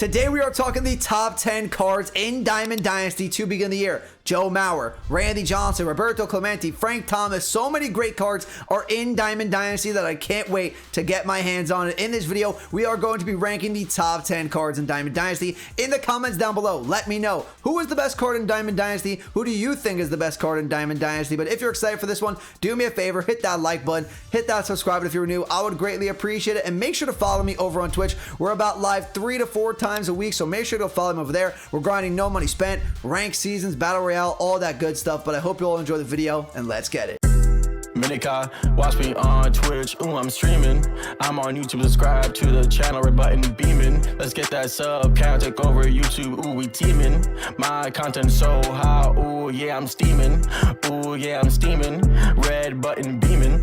Today we are talking the top 10 cards in Diamond Dynasty to begin the year. Joe Mauer, Randy Johnson, Roberto Clemente, Frank Thomas. So many great cards are in Diamond Dynasty that I can't wait to get my hands on it. In this video, we are going to be ranking the top 10 cards in Diamond Dynasty. In the comments down below, let me know who is the best card in Diamond Dynasty. Who do you think is the best card in Diamond Dynasty? But if you're excited for this one, do me a favor, hit that like button, hit that subscribe if you're new. I would greatly appreciate it. And make sure to follow me over on Twitch. We're about live 3 to 4 times a week, so make sure to follow me over there. We're grinding no money spent, ranked seasons, battle royale, all that good stuff. But I hope you all enjoy the video, and let's get it. Minika, watch me on Twitch, ooh, I'm streaming. I'm on YouTube, subscribe to the channel, red button beaming. Let's get that sub count, take over YouTube, ooh, we teaming. My content so high, ooh, yeah, I'm steaming. Ooh, yeah, I'm steaming. Red button beaming.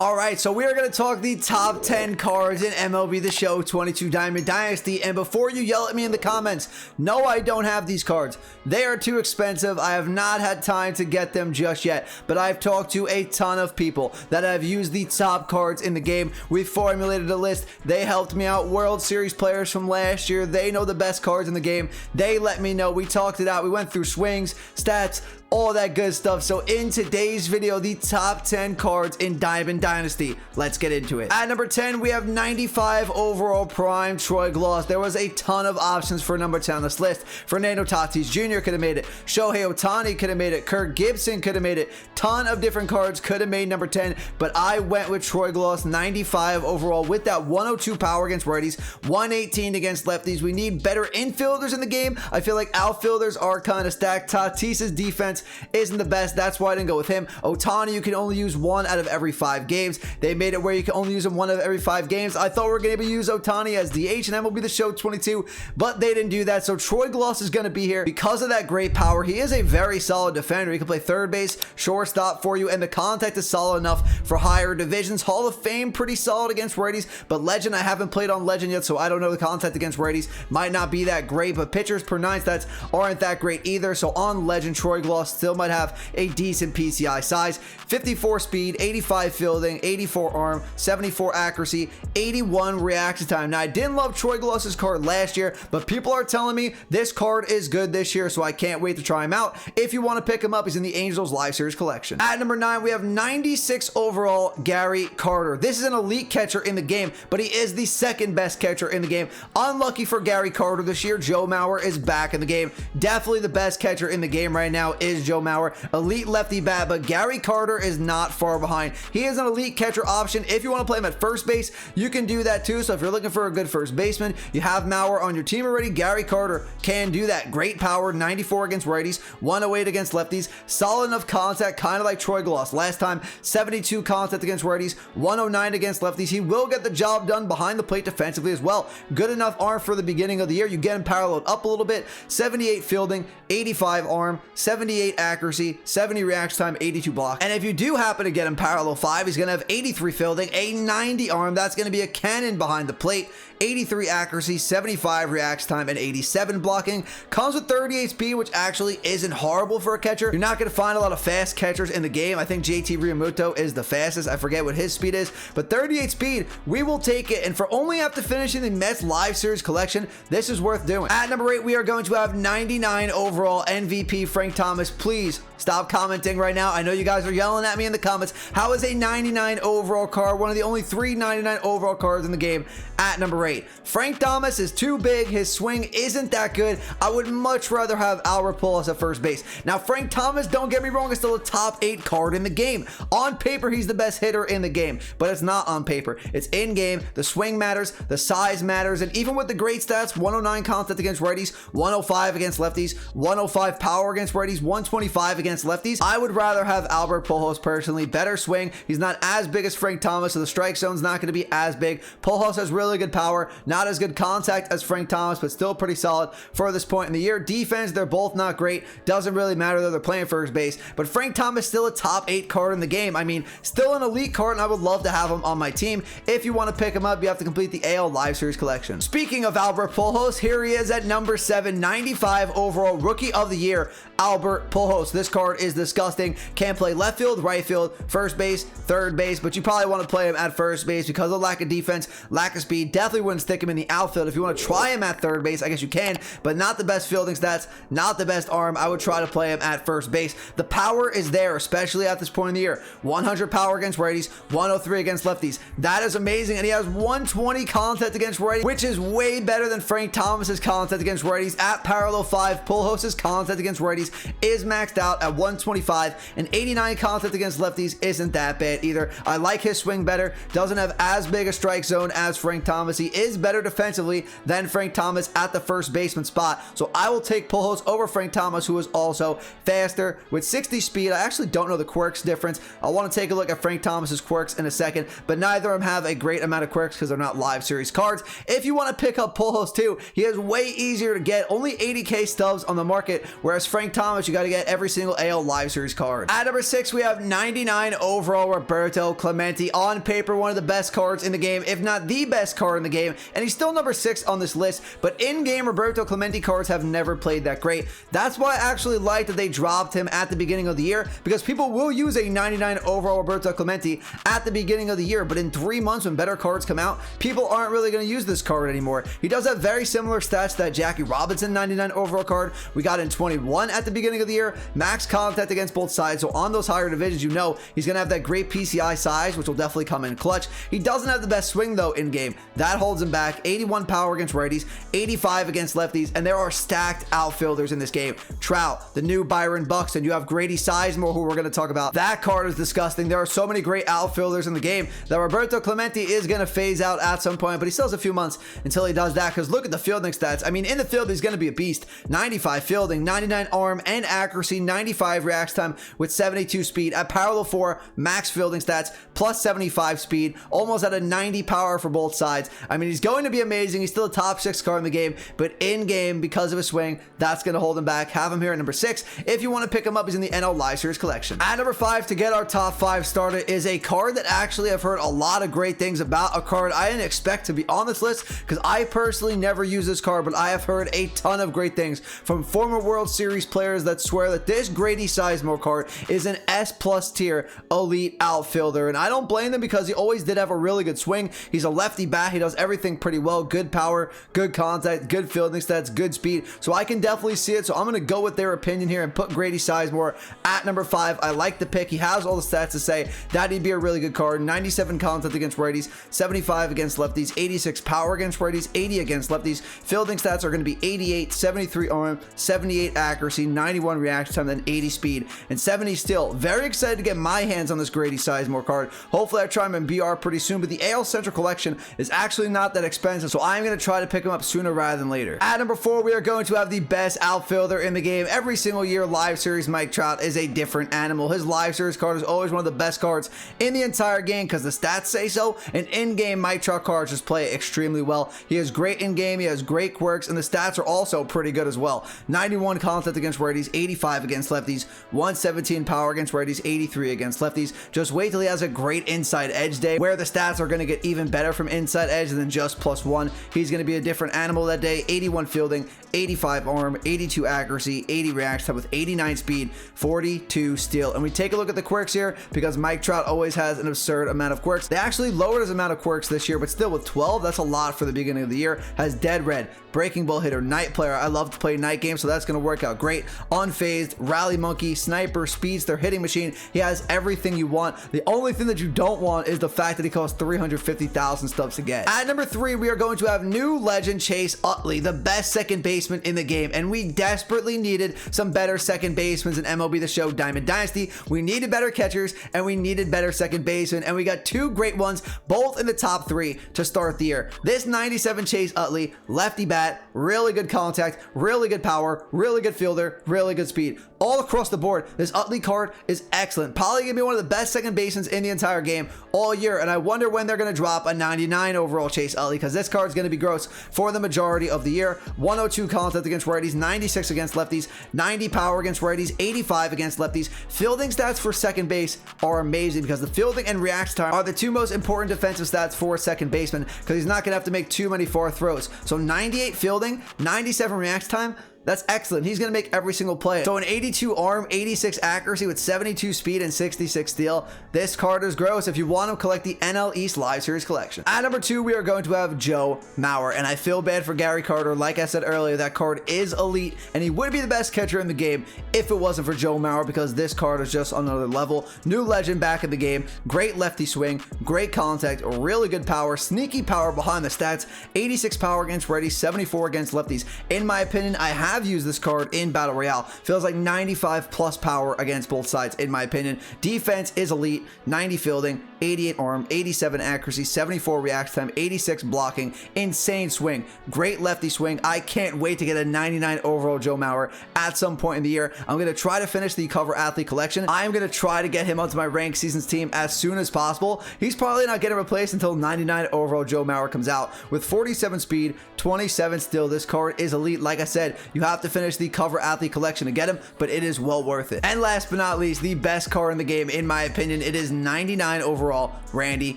Alright, so we are going to talk the top 10 cards in MLB The Show 22 Diamond Dynasty. And before you yell at me in the comments, no, I don't have these cards. They are too expensive. I have not had time to get them just yet. But I've talked to a ton of people that have used the top cards in the game. We formulated a list. They helped me out. World Series players from last year. They know the best cards in the game. They let me know. We talked it out. We went through swings, stats, all that good stuff. So in today's video, the top 10 cards in Diamond Dynasty. Let's get into it. At number 10, we have 95 overall prime Troy GLAUS. There was a ton of options for number 10 on this list. Fernando Tatis Jr. could have made it. Shohei OHTANI could have made it. Kirk Gibson could have made it. Ton of different cards could have made number 10, but I went with Troy GLAUS, 95 overall with that 102 power against righties, 118 against lefties. We need better infielders in the game. I feel like outfielders are kind of stacked. Tatis's defense isn't the best. That's why I didn't go with him. OHTANI, you can only use 1 out of every 5 games. They made it where you can only use him 1 out of every 5 games. I thought we were going to use OHTANI as DH and MLB The Show 22, but they didn't do that. So Troy GLAUS is going to be here because of that great power. He is a very solid defender. He can play third base, shortstop for you, and the contact is solid enough for higher divisions. Hall of Fame, pretty solid against righties, but Legend, I haven't played on Legend yet, so I don't know the contact against righties. Might not be that great, but pitchers per 9 stats aren't that great either. So on Legend, Troy GLAUS still might have a decent PCI size. 54 speed, 85 fielding, 84 arm, 74 accuracy, 81 reaction time. Now, I didn't love Troy GLAUS's card last year, but people are telling me this card is good this year, so I can't wait to try him out. If you want to pick him up, he's in the Angels Live Series collection. At number 9, we have 96 overall Gary Carter. This is an elite catcher in the game, but he is the second best catcher in the game. Unlucky for Gary Carter this year, Joe Mauer is back in the game. Definitely the best catcher in the game right now is Joe Mauer. Elite lefty bat, but Gary Carter is not far behind. He is an elite catcher option. If you want to play him at first base, you can do that too. So if you're looking for a good first baseman, you have Mauer on your team already. Gary Carter can do that. Great power, 94 against righties, 108 against lefties, solid enough contact, kind of like Troy GLAUS. Last time, 72 contact against righties, 109 against lefties. He will get the job done behind the plate defensively as well. Good enough arm for the beginning of the year. You get him paralleled up a little bit, 78 fielding, 85 arm, 78 accuracy, 70 reaction time, 82 block. And if you do happen to get him parallel 5, he's going to have 83 fielding, a 90 arm. That's going to be a cannon behind the plate. 83 accuracy, 75 reaction time, and 87 blocking. Comes with 38 speed, which actually isn't horrible for a catcher. You're not going to find a lot of fast catchers in the game. I think JT Realmuto is the fastest. I forget what his speed is, but 38 speed, we will take it. And for only after finishing the Mets Live Series collection, this is worth doing. At number 8, we are going to have 99 overall MVP Frank Thomas. Please stop commenting right now. I know you guys are yelling at me in the comments. How is a 99 overall card one of the only 3 99 overall cards in the game? At number 8, Frank Thomas is too big. His swing isn't that good. I would much rather have Albert Pujols at first base. Now, Frank Thomas, don't get me wrong, is still a top 8 card in the game. On paper, he's the best hitter in the game, but it's not on paper. It's in game. The swing matters, the size matters, and even with the great stats, 109 contact against righties, 105 against lefties, 105 power against righties, 125 against lefties, I would rather have Albert Pujols personally. Better swing. He's not as big as Frank Thomas, so the strike zone's not going to be as big. Pujols has really good power, not as good contact as Frank Thomas, but still pretty solid for this point in the year. Defense, they're both not great. Doesn't really matter though, they're playing first base, but Frank Thomas still a top 8 card in the game. I mean, still an elite card, and I would love to have him on my team. If you want to pick him up, you have to complete the AL Live Series collection. Speaking of Albert Pujols, here he is at number 7, 95 overall Rookie of the Year. Albert Pujols. This card is disgusting. Can't play left field, right field, first base, third base, but you probably want to play him at first base because of lack of defense, lack of speed. Definitely wouldn't stick him in the outfield. If you want to try him at third base, I guess you can, but not the best fielding stats, not the best arm. I would try to play him at first base. The power is there, especially at this point in the year. 100 power against righties, 103 against lefties. That is amazing, and he has 120 contact against righties, which is way better than Frank Thomas's contact against righties at parallel 5. Pujols' contact against righties is maxed out at 125, and 89 contact against lefties isn't that bad either. I like his swing better. Doesn't have as big a strike zone as Frank Thomas. He is better defensively than Frank Thomas at the first baseman spot, so I will take Pujols over Frank Thomas, who is also faster with 60 speed. I actually don't know the quirks difference. I want to take a look at Frank Thomas's quirks in a second, but neither of them have a great amount of quirks because they're not live series cards. If you want to pick up Pujols too, he is way easier to get. Only 80k stubs on the market, whereas Frank Thomas, you got to get every single AL live series card. At number 6, we have 99 overall Roberto Clemente. On paper, one of the best cards in the game, if not the best card in the game, and he's still number 6 on this list, but in-game Roberto Clemente cards have never played that great. That's why I actually like that they dropped him at the beginning of the year, because people will use a 99 overall Roberto Clemente at the beginning of the year, but in 3 months when better cards come out, people aren't really going to use this card anymore. He does have very similar stats to that Jackie Robinson 99 overall card we got in 21 at the beginning of the year. Max contact against both sides, so on those higher divisions, you know he's going to have that great PCI size, which will definitely come in clutch. He doesn't have the best swing though in game. That holds him back. 81 power against righties, 85 against lefties, and there are stacked outfielders in this game. Trout, the new Byron Buxton. You have Grady Sizemore, who we're going to talk about. That card is disgusting. There are so many great outfielders in the game that Roberto Clemente is going to phase out at some point, but he still has a few months until he does that, because look at the fielding stats. I mean, in the field, he's going to be a beast. 95 fielding, 99 arm and accuracy, 95 reaction time with 72 speed. At parallel 4, max fielding stats, plus 75 speed, almost at a 90 power for both sides. I mean, he's going to be amazing. He's still a top 6 card in the game, but in game, because of his swing, that's going to hold him back. Have him here at number 6. If you want to pick him up, he's in the NL Live Series collection. At number 5, to get our top 5 started, is a card that actually I've heard a lot of great things about. A card I didn't expect to be on this list, because I personally never use this card, but I have heard a ton of great things from former World Series players that swear that this Grady Sizemore card is an S+ tier elite outfielder, and I don't blame them, because he always did have a really good swing. He's a lefty bat. He does everything pretty well. Good power, good contact, good fielding stats, good speed, so I can definitely see it. So I'm going to go with their opinion here and put Grady Sizemore at number 5. I like the pick. He has all the stats to say that he'd be a really good card. 97 contact against righties, 75 against lefties, 86 power against righties, 80 against lefties. Fielding stats are going to be 88, 73 arm, 78 accuracy, 91 reaction time, then 80 speed, and 70 still. Very excited to get my hands on this Grady Sizemore card. Hopefully I try him in BR pretty soon, but the AL Central collection is actually not that expensive, so I'm going to try to pick him up sooner rather than later. At number 4, we are going to have the best outfielder in the game. Every single year, Live Series Mike Trout is a different animal. His Live Series card is always one of the best cards in the entire game because the stats say so, and in-game Mike Trout cards just play extremely well. He is great in-game, he has great quirks, and the stats are also pretty good as well. 91 contact against righties, 85 against lefties, 117 power against righties, 83 against lefties. Just wait till he has a great inside edge day where the stats are going to get even better from inside edge than just +1. He's going to be a different animal that day. 81 fielding, 85 arm, 82 accuracy, 80 reaction time with 89 speed, 42 steal. And we take a look at the quirks here because Mike Trout always has an absurd amount of quirks. They actually lowered his amount of quirks this year, but still with 12, that's a lot for the beginning of the year. Has dead red, breaking ball hitter, night player. I love to play night games, so that's going to work out great. Unfazed, rally monkey, sniper, speedster, hitting machine. He has everything you want. The only thing that you don't want is the fact that he costs 350,000 stubs to get. At number 3, we are going to have new legend Chase Utley, the best second baseman in the game, and we desperately needed some better second basemen in MLB The Show Diamond Dynasty. We needed better catchers, and we needed better second basemen, and we got 2 great ones, both in the top 3 to start the year. This 97 Chase Utley, lefty bat, really good contact, really good power, really good fielder, really good speed. All across the board, this Utley card is excellent. Probably going to be one of the best second basemen in the entire game all year, and I wonder when they're going to drop a 99 overall Chase Utley, because this card is going to be gross for the majority of the year. 102 contact against righties, 96 against lefties, 90 power against righties, 85 against lefties. Fielding stats for second base are amazing because the fielding and reaction time are the 2 most important defensive stats for a second baseman, because he's not going to have to make too many far throws. So 98 fielding, 97 reaction time. That's excellent. He's going to make every single play. So an 82 arm, 86 accuracy with 72 speed and 66 steal. This card is gross. If you want him, collect the NL East Live Series collection. At number 2, we are going to have Joe Mauer. And I feel bad for Gary Carter. Like I said earlier, that card is elite. And he would be the best catcher in the game if it wasn't for Joe Mauer, because this card is just on another level. New legend back in the game. Great lefty swing. Great contact. Really good power. Sneaky power behind the stats. 86 power against righties. 74 against lefties. In my opinion, I have used this card in Battle Royale. Feels like 95 plus power against both sides, in my opinion. Defense is elite. 90 fielding, 88 arm, 87 accuracy, 74 reaction time, 86 blocking, insane swing, great lefty swing. I can't wait to get a 99 overall Joe Mauer at some point in the year. I'm going to try to finish the cover athlete collection. I'm going to try to get him onto my ranked seasons team as soon as possible. He's probably not getting replaced until 99 overall Joe Mauer comes out. With 47 speed, 27 steal, this card is elite. Like I said, you have to finish the cover athlete collection to get him, but it is well worth it. And last but not least, the best card in the game, in my opinion, it is 99 overall Randy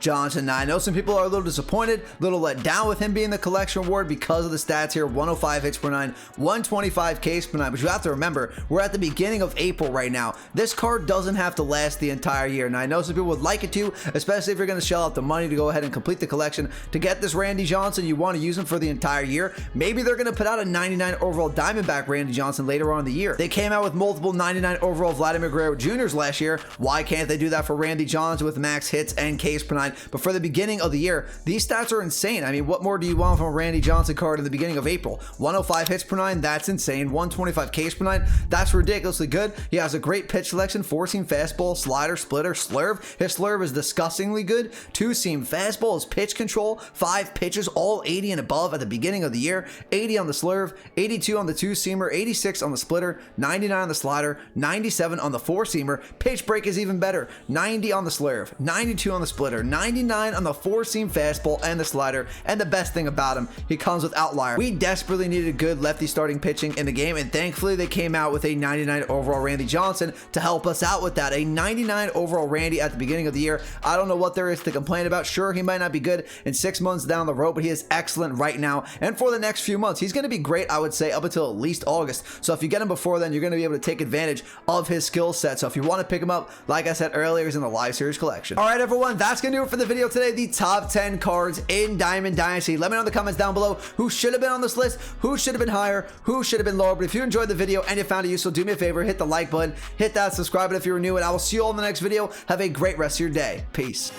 Johnson. Now, I know some people are a little disappointed, a little let down with him being the collection award because of the stats here. 105 hits per 9, 125 Ks per 9, but you have to remember, we're at the beginning of April right now. This card doesn't have to last the entire year. Now, I know some people would like it to, especially if you're going to shell out the money to go ahead and complete the collection to get this Randy Johnson. You want to use him for the entire year. Maybe they're going to put out a 99 overall Diamondback Randy Johnson later on in the year. They came out with multiple 99 overall Vladimir Guerrero Jr.'s last year. Why can't they do that for Randy Johnson with max hits and Ks per 9? But for the beginning of the year, these stats are insane. I mean, what more do you want from a Randy Johnson card in the beginning of April? 105 hits per 9, that's insane. 125 Ks per 9, that's ridiculously good. He has a great pitch selection, 4-seam fastball, slider, splitter, slurve. His slurve is disgustingly good. 2-seam fastball, his pitch control, 5 pitches, all 80 and above at the beginning of the year. 80 on the slurve, 82 on the 2-seamer, 86 on the splitter, 99 on the slider, 97 on the 4-seamer. Pitch break is even better. 90 on the slurve, 92 on the splitter, 99 on the 4-seam fastball and the slider. And the best thing about him, he comes with outlier. We desperately needed good lefty starting pitching in the game, and thankfully they came out with a 99 overall Randy Johnson to help us out with that. A 99 overall Randy at the beginning of the year. I don't know what there is to complain about. Sure, he might not be good in 6 months down the road, but he is excellent right now and for the next few months. He's going to be great, I would say, up until at least August. So if you get him before then, you're going to be able to take advantage of his skill set. So if you want to pick him up, like I said earlier, he's in the live series collection. All right, everyone, that's going to do it for the video today. The top 10 cards in Diamond Dynasty. Let me know in the comments down below who should have been on this list, who should have been higher, who should have been lower. But if you enjoyed the video and you found it useful, do me a favor, hit the like button, hit that subscribe button if you're new, and I will see you all in the next video. Have a great rest of your day. Peace.